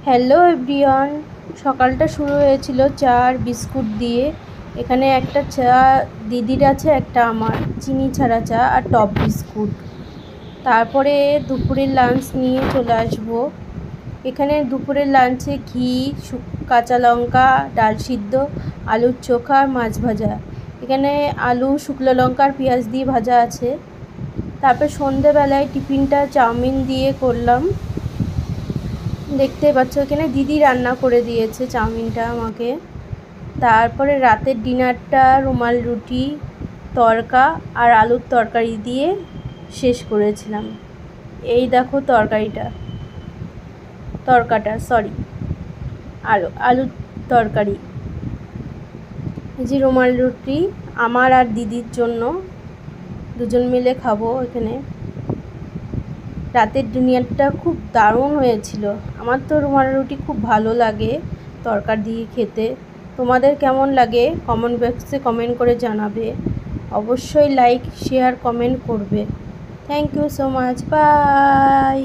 Hello everyone, সকালটা শুরু হয়েছিল চা আর বিস্কুট দিয়ে। এখানে একটা চা দিদির আছে, একটা আমার, চিনি ছাড়া চা আর টপ বিস্কুট। তারপরে দুপুরের লাঞ্চ নিয়ে চলে আসবো। এখানে দুপুরের লাঞ্চে ঘি, কাঁচা লঙ্কা, ডাল সিদ্ধ, আলুর চোখা আর মাছ ভাজা। এখানে আলু, শুকনো লঙ্কা আর পেঁয়াজ দিয়ে ভাজা আছে। তারপর সন্ধেবেলায় টিফিনটা চাউমিন দিয়ে করলাম। দেখতে পাচ্ছ এখানে দিদি রান্না করে দিয়েছে চাউমিনটা আমাকে। তারপরে রাতের ডিনারটা রুমাল রুটি, তড়কা আর আলুর তরকারি দিয়ে শেষ করেছিলাম। এই দেখো তড়কাটা সরি আলুর তরকারি। এই যে রুমাল রুটি আমার আর দিদির জন্য, দুজন মিলে খাবো। এখানে রাতের ডিনারটা খুব দারুণ হয়েছিল। আমার তো রুমাল রুটি খুব ভালো লাগে তরকারি দিয়ে খেতে। তোমাদের কেমন লাগে কমেন্ট বক্সে কমেন্ট করে জানাবে। অবশ্যই লাইক, শেয়ার, কমেন্ট করবে। Thank you so much, by.